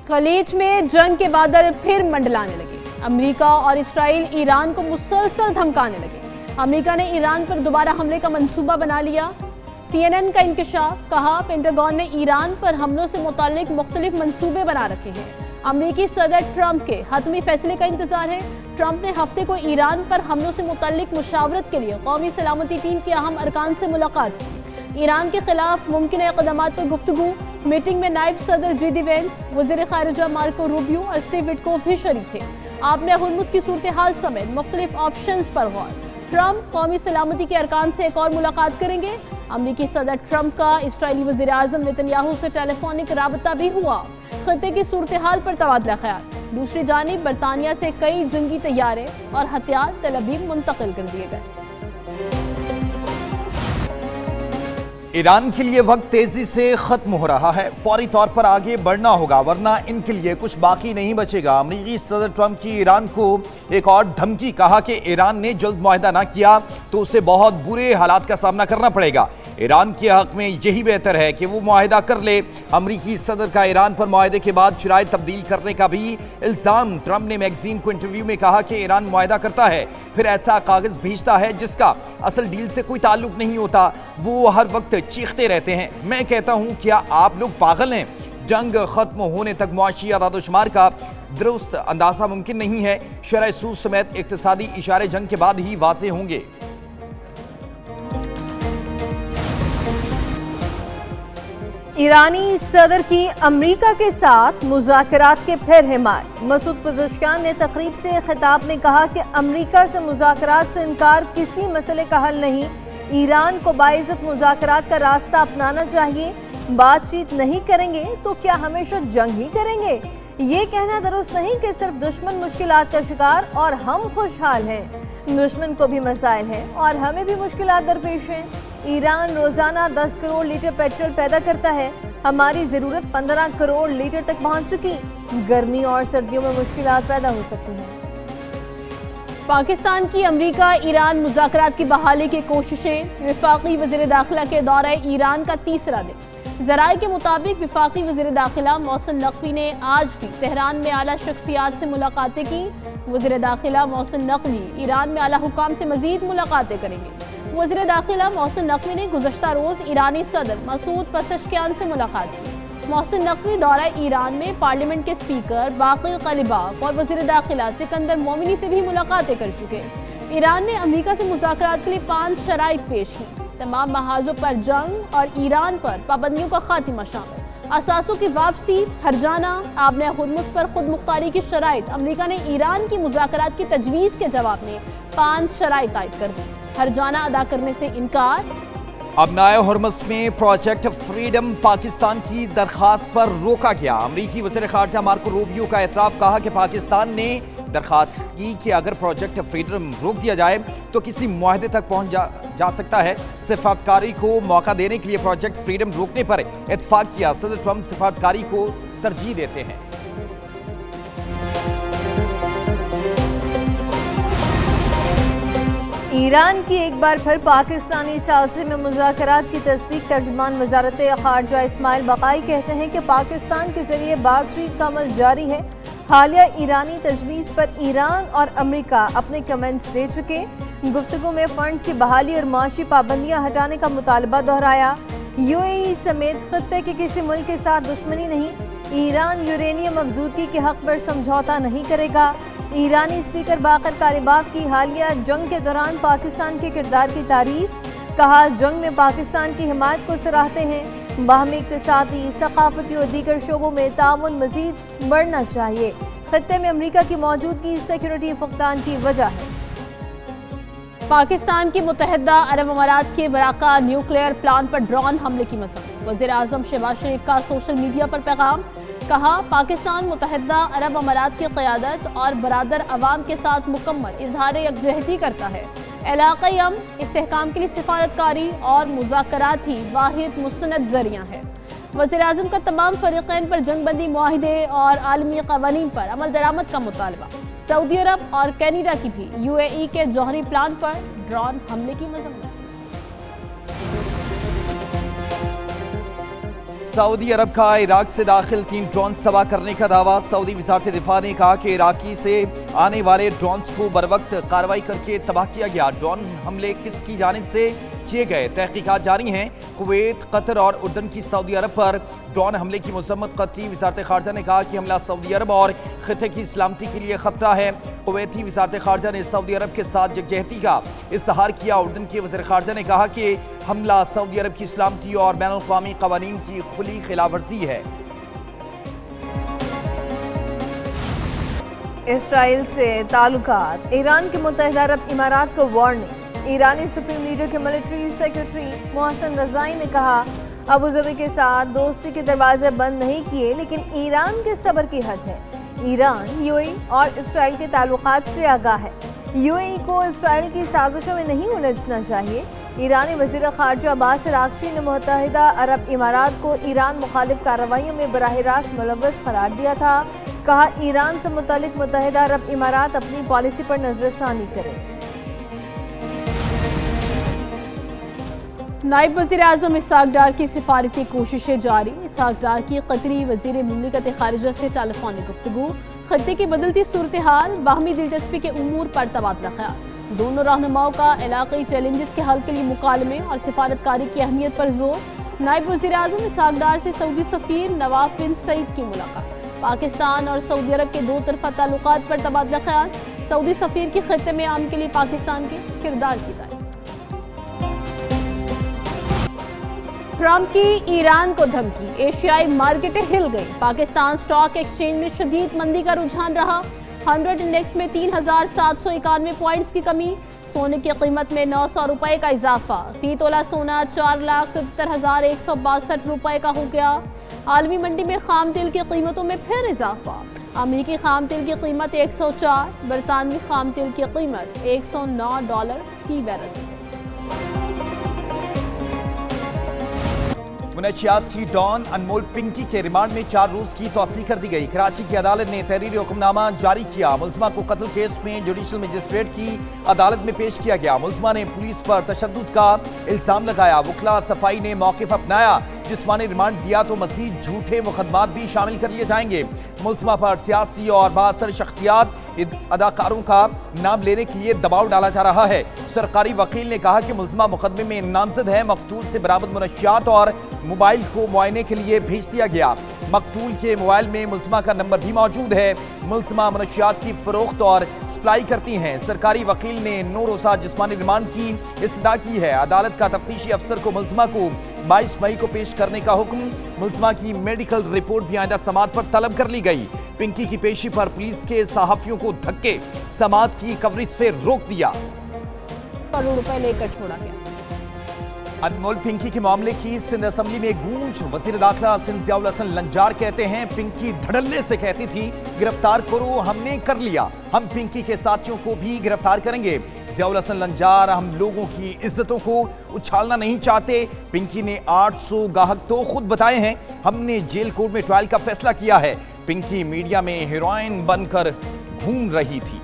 खलीज में जंग के बादल फिर मंडलाने लगे। अमेरिका और इसराइल ईरान को मुसलसल धमकाने लगे। अमेरिका ने ईरान पर दोबारा हमले का मंसूबा बना लिया। CNN का इंकशाफ, कहा पेंटागन ने ईरान पर हमलों से मुताल्लिक मुख्तलिफ मंसूबे बना रखे हैं। अमेरिकी सदर ट्रंप के हतमी फैसले का इंतजार है। ट्रंप ने हफ्ते को ईरान पर हमलों से मुताल्लिक मुशावरत के लिए कौमी सलामती टीम के अहम अरकान से मुलाकात की। ईरान के खिलाफ मुमकिन इक़दामात पर गुफ्तगू। मीटिंग में नायब सदर JD वेंस, वज़ीर ख़ारिजा मार्को रूबियो और स्टीव विटकोफ भी शरीक थे। आपने हुर्मुज़ की सूरत हाल समेत मुख्तलिफ ऑप्शंस पर गौर। ट्रंप कौमी सलामती के अरकान से एक और मुलाकात करेंगे। अमेरिकी सदर ट्रंप का इसराइली वज़ीर आज़म नेतन्याहू से टेलीफोनिक राबता भी हुआ। खत्ते की सूरत हाल पर तबादला ख्याल। दूसरी जानिब बरतानिया से कई जंगी तैयारे और हथियार तेल अवीव मुंतकिल कर दिए गए। ईरान के लिए वक्त तेजी से खत्म हो रहा है। फौरी तौर पर आगे बढ़ना होगा, वरना इनके लिए कुछ बाकी नहीं बचेगा। अमेरिकी सदर ट्रंप की ईरान को एक और धमकी, कहा कि ईरान ने जल्द मुआहदा ना किया तो उसे बहुत बुरे हालात का सामना करना पड़ेगा। ईरान के हक में यही बेहतर है कि वो मुआहदा कर ले। अमेरिकी सदर का ईरान पर मुआहदे के बाद शराइत तब्दील करने का भी इल्जाम। ट्रंप ने मैगजीन को इंटरव्यू में कहा कि ईरान मुआहदा करता है, फिर ऐसा कागज भेजता है जिसका असल डील से कोई ताल्लुक नहीं होता। वो हर वक्त चीखते रहते हैं। मैं कहता हूं, क्या आप लोग पागल हैं? जंग खत्म होने तक मुआशी आदादोशुमार का दुरुस्त अंदाजा मुमकिन नहीं है। शरह सूद समेत इक्तिसादी इशारे जंग के बाद ही वाज़ेह होंगे। ईरानी सदर की अमेरिका के साथ मुज़ाकरात के फिर हिमायत। मसूद पज़ेश्कियान ने तकरीब से खिताब में कहा कि अमेरिका से मुज़ाकरात से इनकार किसी मसले का हल नहीं। ईरान को बाइज़्ज़त मुज़ाकरात का रास्ता अपनाना चाहिए। बातचीत नहीं करेंगे तो क्या हमेशा जंग ही करेंगे? ये कहना दुरुस्त नहीं कि सिर्फ दुश्मन मुश्किलात का शिकार और हम खुशहाल हैं। दुश्मन को भी मसाइल हैं और हमें भी मुश्किलात दरपेश हैं। ईरान रोजाना 10 करोड़ लीटर पेट्रोल पैदा करता है। हमारी ज़रूरत 15 करोड़ लीटर तक पहुंच चुकी। गर्मी और सर्दियों में मुश्किलात पैदा हो सकती हैं। पाकिस्तान की अमेरिका ईरान मुज़ाकरात की बहाली की कोशिशें। वफाकी वज़ीर दाखिला के दौरे ईरान का तीसरा दिन। ज़राए के मुताबिक वफाकी वज़ीर दाखिला मोहसिन नकवी ने आज भी तेहरान में आला शख्सियात से मुलाकातें की। वज़ीर दाखिला मोहसिन नकवी ईरान में आला हुकाम से मज़ीद मुलाकातें करेंगे। वज़ीर दाखिला मोहसिन नकवी ने गुज़श्ता रोज़ ईरानी सदर मसूद पज़ेश्कियान से मुलाकात की। मोहसिन नकवी दौरा ईरान में पार्लियामेंट के स्पीकर बाक़िर क़लिबाफ़ और वज़ीर दाखिला सिकंदर मोमिनी से भी मुलाकातें कर चुके। ईरान ने अमेरिका से मुज़ाकरात के लिए 5 शराइत पेश की। तमाम महाजों पर जंग और ईरान पर पाबंदियों का खात्मा शामिल, असासों की वापसी, हरजाना, आबने हुर्मुज़ पर खुद मुख्तारी की शराइत। अमेरिका ने ईरान की मुज़ाकरात की तजवीज़ के जवाब में 5 शराइत आयद कर दी। हरजाना अदा करने से इनकार। अबनाए हुर्मुज़ में प्रोजेक्ट फ्रीडम पाकिस्तान की दरख्वास्त पर रोका गया। अमरीकी वज़ीर ख़ारिजा मार्को रूबियो का एतराफ़, कहा कि पाकिस्तान ने दरख्वास्त की कि अगर प्रोजेक्ट फ्रीडम रोक दिया जाए तो किसी मुआहदे तक पहुंच जा सकता है। सिफारतकारी को मौका देने के लिए प्रोजेक्ट फ्रीडम रोकने पर इत्तफाक किया। सदर ट्रंप सिफारतकारी को तरजीह देते हैं। ईरान की एक बार फिर पाकिस्तानी सालसे में मुज़ाकरात की तस्दीक। तर्जुमान वज़ारत ख़ारिजा इस्माइल बक़ाई कहते हैं कि पाकिस्तान के ज़रिए बातचीत का अमल जारी है। हालिया ईरानी तजवीज़ पर ईरान और अमेरिका अपने कमेंट्स दे चुके। गुफ्तगू में फंड्स की बहाली और माशी पाबंदियाँ हटाने का मुतालबा दोहराया। UAE समेत खत्ते के किसी मुल्क के साथ दुश्मनी नहीं। ईरान यूरेनियम अफजूदगी के हक़ पर समझौता नहीं करेगा। ईरानी स्पीकर बाक़िर क़लिबाफ़ की हालिया जंग के दौरान पाकिस्तान के किरदार की तारीफ, कहा जंग में पाकिस्तान की हिमायत को सराहते हैं। बाहमी इक़्तिसादी, सक़ाफ़ती और दीगर शोबों में ताउन मज़ीद बढ़ना चाहिए। खत्ते में अमेरिका की मौजूदगी सिक्योरिटी फुक़दान की वजह है। पाकिस्तान की मुत्तहिदा अरब अमारात के वराका न्यूक्लियर प्लांट पर ड्रोन हमले की मज़म्मत। वज़ीर आज़म शहबाज शरीफ का सोशल मीडिया पर पैगाम, कहा पाकिस्तान मुत्तहिदा अरब अमारात की क़यादत और बरादर अवाम के साथ मुकम्मल इजहार यकजहती करता है। इलाक़ाई अमन इस्तेहकाम के लिए सिफारतकारी और मुज़ाकरात ही वाहिद मुस्तनद ज़रिया है। वज़ीर आज़म का तमाम फ़रीक़ैन पर जंगबंदी मुआहिदे और आलमी क़वानीन पर अमल दरामद का मुतालबा। सऊदी अरब और कैनेडा की भी UAE के जौहरी प्लांट पर ड्रोन हमले की मज़म्मत। सऊदी अरब का इराक से दाखिल 3 ड्रोन तबाह करने का दावा। सऊदी वजारत दिफा ने कहा कि इराकी से आने वाले ड्रोन्स को बरवक्त कार्रवाई करके तबाह किया गया। ड्रोन हमले किसकी जानिब से किए गए, तहकीकात जारी हैं। कुवैत, कतर और उर्दन की सऊदी अरब पर ड्रोन हमले की मजम्मत करती वजारत खारजा ने कहा कि हमला सऊदी अरब और खिते की सलामती के लिए खतरा है। कुवैती वजारत खारजा ने सऊदी अरब के साथ यकजहती का इजहार किया। उर्दन के वज़ीर खारजा ने कहा कि हमला सऊदी अरब की सलामती और बैनुल-अक़वामी क़वानीन की खुली खिलाफवर्जी है। इसराइल से ताल्लुकात, ईरान के मुत्तहिदा अरब इमारात को वार्निंग। ईरानी सुप्रीम लीडर के मिलिट्री सेक्रेटरी मोहसिन रज़ाई ने कहा अबू ज़बी के साथ दोस्ती के दरवाजे बंद नहीं किए, लेकिन ईरान के सब्र की हद है। ईरान यूएई और इसराइल के ताल्लुकात से आगाह है। यूएई को इसराइल की साजिशों में नहीं उलझना चाहिए। ईरानी वज़ीर ख़ारजा अब्बास अराग़ची ने मुत्तहिदा अरब इमारात को ईरान मुखालिफ कार्रवाइयों में बराह रास्त मुलव्वस करार दिया था। कहा ईरान से मुतल्लिक़ मुत्तहिदा अरब इमारात अपनी पॉलिसी पर नज़रसानी करे। नायब वज़ीर आज़म इसहाक़ डार की सिफारती कोशिशें जारी। इसहाक़ डार की कतरी वज़ीर मुमलिकत ख़ारिजा से टेलीफोनिक गुफ्तगू। खत्ते की बदलती सूरत हाल, बाहमी दिलचस्पी के उमूर पर तबादला ख़याल। दोनों रहनुमाओं का इलाक़ाई चैलेंजेस के हल के लिए मुकालमे और सिफारतकारी की अहमियत पर जोर। नायब वज़ीर आज़म इसहाक़ डार से सऊदी सफ़ीर नवाफ बिन सईद की मुलाकात। पाकिस्तान और सऊदी अरब के दो तरफ़ा ताल्लुकात पर तबादला ख़याल। सऊदी सफ़ीर की खत्ते में आम के लिए पाकिस्तान के किरदार की तारीफ। ट्रंप की ईरान को धमकी, एशियाई मार्केटें हिल गई। पाकिस्तान स्टॉक एक्सचेंज में शदीद मंदी का रुझान रहा। 100 इंडेक्स में 3,791 पॉइंट्स की कमी। सोने की कीमत में 900 रुपए का इजाफा। फी तोला सोना 4,77,162 रुपए का हो गया। आलमी मंडी में खाम तेल की कीमतों में फिर इजाफा। अमेरिकी खाम तेल की कीमत 104, बरतानवी खाम तेल की कीमत $109 फी बैरल। मुनशियात की डॉन अनमोल पिंकी के रिमांड में 4 रोज की तौसीह कर दी गई। कराची की अदालत ने तहरीरी हुक्मनामा जारी किया। मुलजमा को कत्ल केस में जुडिशल मजिस्ट्रेट की अदालत में पेश किया गया। मुलजमा ने पुलिस पर तशद्दुद का इल्जाम लगाया। वकला सफाई ने मौक़िफ़ अपनाया। जिस्मानी रिमांड दिया तो मज़ीद झूठे मुकदमात भी शामिल कर लिए जाएंगे। मुलजमा पर सियासी और बाअसर शख्सियात अदाकारों का नाम लेने के लिए दबाव डाला जा रहा है। सरकारी वकील ने कहा कि मुलजमा मुकदमे में नामजद है। मकतूल से बरामद मुनशियात और मोबाइल को मुआयने के लिए भेज दिया गया। मकतूल के मोबाइल में मुलजमा का नंबर भी मौजूद है। मुलजमा मुनशियात की फरोख्त और सप्लाई करती हैं। सरकारी वकील ने 9 रोज़ा जिस्मानी रिमांड की इस्तदा की है। अदालत का तफ्तीशी अफसर को मुलजमा को 22 मई को पेश करने का हुक्म। मुलजमा की मेडिकल रिपोर्ट भी आइंदा समाअत पर तलब कर ली गई। पिंकी की पेशी पर पुलिस के सहाफियों को धक्के समाअत की कवरेज से रोक दिया। करोड़ रुपए लेकर छोड़ा गया। अनमोल पिंकी के मामले की सिंध असेंबली में गूंज। वजीर दाखिला सिंध ज़ियाउल हसन लंजार कहते हैं पिंकी धड़ल्ले से कहती थी गिरफ्तार करो, हमने कर लिया, हम पिंकी के साथियों को भी गिरफ्तार करेंगे। ज़ियाउल हसन लंजार हम लोगों की इज्जतों को उछालना नहीं चाहते। पिंकी ने 800 गाहक तो खुद बताए हैं, हमने जेल कोर्ट में ट्रायल का फैसला किया है। पिंकी मीडिया में हीरोइन बनकर घूम रही थी।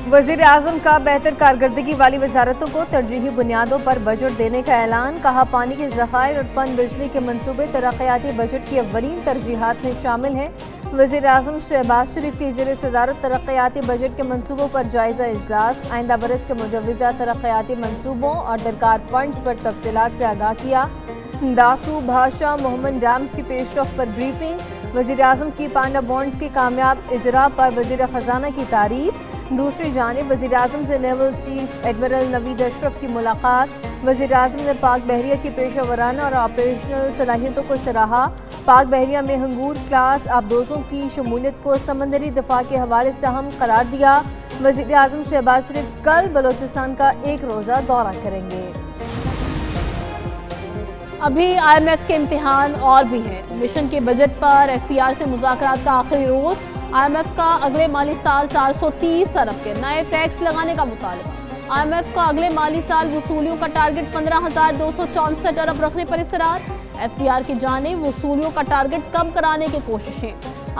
वज़ीर आज़म का बेहतर कारकर्दगी वाली वजारतों को तरजीही बुनियादों पर बजट देने का ऐलान। कहा पानी के ज़खायर और पन बिजली के मंसूबे तरक्याती बजट की अव्वलीन तरजीहात में शामिल हैं। वज़ीर आज़म शहबाज शरीफ की ज़ेर सदारत तरक्याती बजट के मंसूबों पर जायज़ा इजलास। आइंदा बरस के मुजव्वज़ा तरक्याती मंसूबों और दरकार फंड्स पर तफसीलात से आगाह किया। दासू भाषा मोहम्मद डैम्स की पेशरफ पर ब्रीफिंग। वज़ीर आज़म की पांडा बॉन्ड्स की कामयाब इजरा पर वज़ीर ख़जाना की तारीफ। दूसरी जानिब वज़ीर आज़म से naval chief admiral Naveed Ashraf की मुलाकात। वज़ीर आज़म ने पाक बहरिया की पेशा वराना और ऑपरेशनल सलाहियतों को सराहा। पाक बहरिया में हंगूर क्लास आबदोजों की शमूलियत को समंदरी दिफा के हवाले से अहम करार दिया। वज़ीर आज़म शहबाज शरीफ कल बलोचिस्तान का 1 रोज़ा दौरा करेंगे। अभी IMF के इम्तिहान और भी हैं। मिशन के बजट पर FPR से मुज़ाकरात का आखिरी रोज़। IMF का अगले माली साल 430 अरब के नए टैक्स लगाने का मुतालबा। IMF का अगले माली साल वसूलियों का टारगेट 15,264 अरब रखने पर इसरार। FPR की जानिब वसूलियों का टारगेट कम कराने की कोशिशें।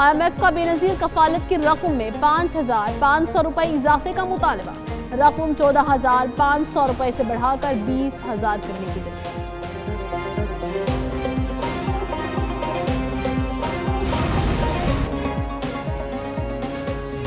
IMF का बेनज़ीर कफालत की रकम में 5,500 रुपए इजाफे का मुतालबा। रकम 14,500 रुपए से बढ़ाकर 20,000 करने की तजवीज़।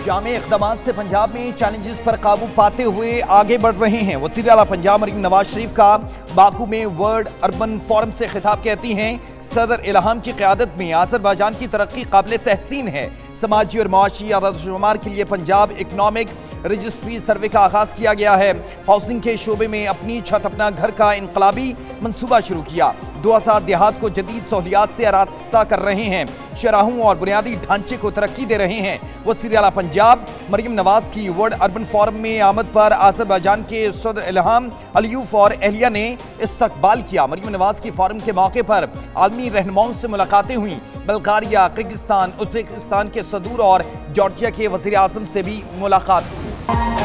जामे इक़दामात से पंजाब में चैलेंजेस पर काबू पाते हुए आगे बढ़ रहे हैं। वज़ीर आला पंजाब मरीम नवाज शरीफ का बाकू में वर्ल्ड अर्बन फोरम से खिताब कहती हैं, सदर इल्हाम की क़यादत में अज़रबैजान की तरक्की काबिल तहसीन है। समाजी और मुआशी आदाद-ओ-शुमार के लिए पंजाब इकनॉमिक रजिस्ट्री सर्वे का आगाज़ किया गया है। हाउसिंग के शोबे में अपनी छत अपना घर का इनकलाबी मंसूबा शुरू किया। 2000 देहात को जदीद सहूलियात से आरास्ता कर रहे हैं। शराहों और बुनियादी ढांचे को तरक्की दे रहे हैं। वज़ीर आला पंजाब मरीम नवाज की वर्ल्ड अर्बन फोरम में आमद पर अज़रबैजान के सदर इल्हाम अलीयूफ और एहलिया ने इस्तकबाल किया। मरीम नवाज की फोरम के मौके पर आलमी रहनुमाओं से मुलाकातें हुई। बल्गारिया, किर्गिस्तान, उज़्बेकिस्तान के सदूर और जॉर्जिया के वज़ीर आज़म से भी मुलाकात हुई।